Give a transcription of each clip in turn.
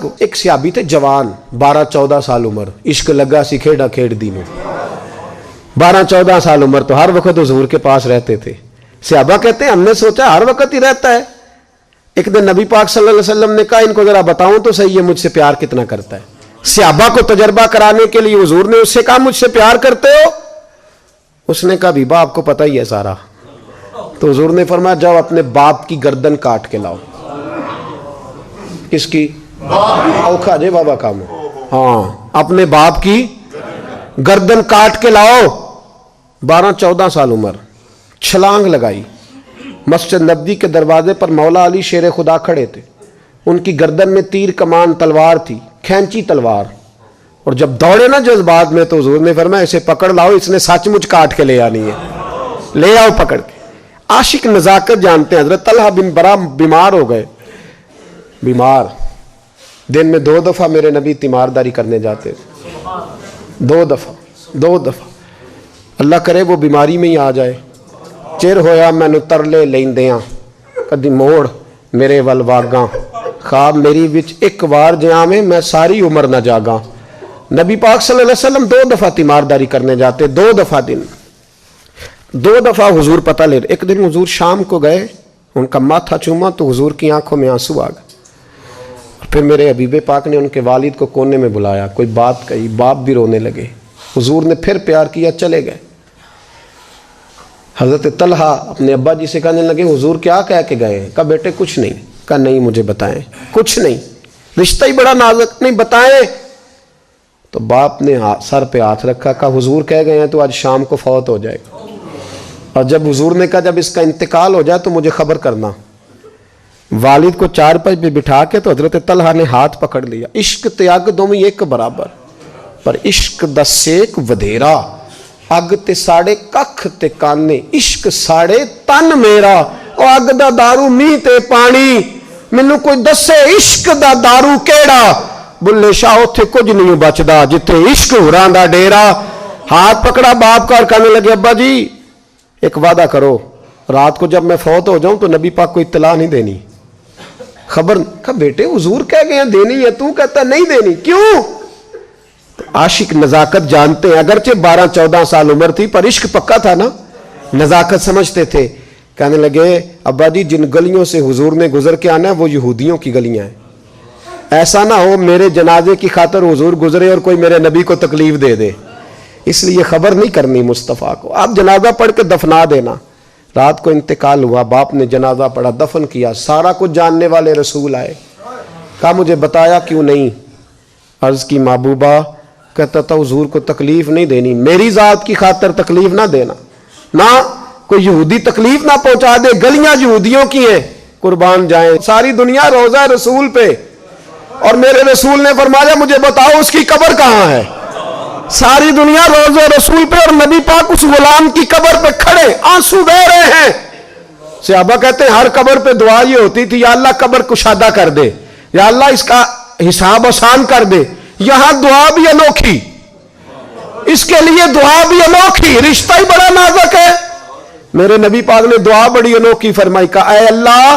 کو ایک صحابی تھے جوان 12-14 سال عمر, عشق لگا سی کھیڑا کھیڑ دینوں. 12-14 سال عمر تو ہر وقت حضور کے پاس رہتے تھے. صحابہ کہتے ہیں ہم نے سوچا ہر وقت ہی رہتا ہے. ایک دن نبی پاک صلی اللہ علیہ وسلم نے کہا ان کو ذرا بتاؤں تو صحیح ہے مجھ سے پیار کتنا کرتا ہے. صحابہ کو تجربہ کرانے کے لیے حضور نے اس سے کہا مجھ سے پیار کرتے ہو؟ اس نے کہا بیبا آپ کو پتہ ہی ہے سارا. تو حضور نے فرمایا جاؤ اپنے باپ کی گردن کاٹ کے لاؤ. کس کی؟ اوکھا جے بابا کام. ہاں اپنے باپ کی گردن کاٹ کے لاؤ. 12-14 سال عمر, چھلانگ لگائی. مسجد نبوی کے دروازے پر مولا علی شیر خدا کھڑے تھے. ان کی گردن میں تیر کمان تلوار تھی, کھینچی تلوار. اور جب دوڑے نا جذبات میں تو حضور نے فرمایا اسے پکڑ لاؤ, اس نے سچ مچ کاٹ کے لے آنی ہے. لے آؤ پکڑ کے. عاشق نزاکت جانتے ہیں. حضرت طلحہ بن برا بیمار ہو گئے. بیمار, دن میں 2 دفعہ میرے نبی تیمارداری کرنے جاتے تھے. 2 دفعہ. اللہ کرے وہ بیماری میں ہی آ جائے. چر ہویا مینو ترلے لیندیاں کدی موڑ میرے ول واگاں, خواب میری وچ ایک وار جہاں میں ساری عمر نہ جاگاں. نبی پاک صلی اللہ علیہ وسلم 2 دفعہ تیمارداری کرنے جاتے. 2 دفعہ دن, 2 دفعہ حضور پتہ لے. ایک دن حضور شام کو گئے, ان کا ماتھا چوما تو حضور کی آنکھوں میں آنسو آ گئے. پھر میرے حبیب پاک نے ان کے والد کو کونے میں بلایا, کوئی بات کہی, باپ بھی رونے لگے. حضور نے پھر پیار کیا, چلے گئے. حضرت طلحہ اپنے ابا جی سے کہنے لگے حضور کیا کہہ کے گئے ہیں؟ کہا بیٹے کچھ نہیں. کہا نہیں مجھے بتائیں. کچھ نہیں, رشتہ ہی بڑا نازک, نہیں بتائیں. تو باپ نے سر پہ ہاتھ رکھا, کہا حضور کہہ گئے ہیں تو آج شام کو فوت ہو جائے گا. اور جب حضور نے کہا جب اس کا انتقال ہو جائے تو مجھے خبر کرنا. والد کو چارپائی پہ بٹھا کے تو حضرت طلحہ نے ہاتھ پکڑ لیا. عشق تیاگ دومی ایک برابر, پر عشق دا سیک ودھیرا. اگ تے ساڑے ککھ تے کانے, عشق ساڑے تن میرا. او اگ دا دارو می تے پانی, مینوں کوئی دسے عشق دا دارو کیڑا. بلے شاہ اتھے کچھ نہیں بچدا جتھے عشق ہوراں دا ڈیرا. ہاتھ پکڑا باپ کا اور کہنے لگے ابا جی ایک وعدہ کرو, رات کو جب میں فوت ہو جاؤں تو نبی پاک کو اطلاع نہیں دینی, خبر. کہا بیٹے حضور کہہ گئے ہیں دینی ہے, تو کہتا نہیں دینی, کیوں؟ عاشق نزاکت جانتے ہیں. اگرچہ 12-14 سال عمر تھی پر عشق پکا تھا نا, نزاکت سمجھتے تھے. کہنے لگے ابا جی جن گلیوں سے حضور نے گزر کے آنا ہے وہ یہودیوں کی گلیاں ہیں. ایسا نہ ہو میرے جنازے کی خاطر حضور گزرے اور کوئی میرے نبی کو تکلیف دے دے, اس لیے خبر نہیں کرنی مصطفیٰ کو. آپ جنازہ پڑھ کے دفنا دینا. رات کو انتقال ہوا, باپ نے جنازہ پڑھا, دفن کیا. سارا کچھ جاننے والے رسول آئے. کہا مجھے بتایا کیوں نہیں؟ عرض کی محبوبہ, کہتا تھا حضور کو تکلیف نہیں دینی, میری ذات کی خاطر تکلیف نہ دینا, نہ کوئی یہودی تکلیف نہ پہنچا دے. گلیاں یہودیوں کی ہیں, قربان جائیں. ساری دنیا روضہ رسول پہ, اور میرے رسول نے فرمایا مجھے بتاؤ اس کی قبر کہاں ہے. ساری دنیا روضہ رسول پہ, اور نبی پاک اس غلام کی قبر پہ کھڑے آنسو بہ رہے ہیں. صحابہ کہتے ہیں ہر قبر پہ دعا یہ ہوتی تھی یا اللہ قبر کشادہ کر دے, یا اللہ اس کا حساب آسان کر دے. یہاں دعا بھی انوکھی, اس کے لیے دعا بھی انوکھی, رشتہ ہی بڑا نازک ہے. میرے نبی پاک نے دعا بڑی انوکھی فرمائی. کہا اے اللہ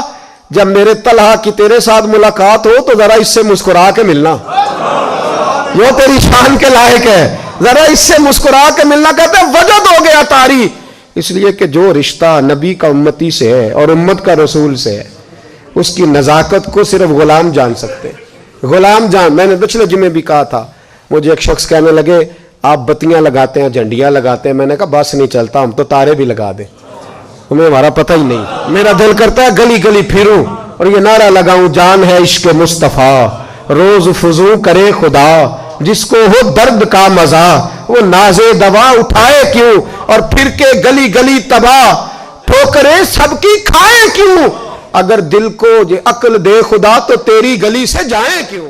جب میرے طلحہ کی تیرے ساتھ ملاقات ہو تو ذرا اس سے مسکرا کے ملنا, وہ تیری شان کے لائق ہے, ذرا اس سے مسکرا کے ملنا. کہتے ہیں وجد ہو گیا طاری, اس لیے کہ جو رشتہ نبی کا امتی سے ہے اور امت کا رسول سے ہے اس کی نزاکت کو صرف غلام جان سکتے. غلام جان. میں نے پچھلے جمعے بھی کہا تھا, مجھے ایک شخص کہنے لگے آپ بتیاں لگاتے ہیں, جھنڈیاں لگاتے ہیں. میں نے کہا بس نہیں چلتا, ہم تو تارے بھی لگا دیں, ہمیں ہمارا پتہ ہی نہیں. میرا دل کرتا ہے گلی گلی پھروں اور یہ نعرہ لگاؤں جان ہے عشق مصطفیٰ, روز فضو کرے خدا, جس کو ہو درد کا مزہ وہ نازے دوا اٹھائے کیوں, اور پھر کے گلی گلی تباہ ٹھوکریں سب کی کھائے کیوں. اگر دل کو یہ عقل دے خدا تو تیری گلی سے جائیں کیوں.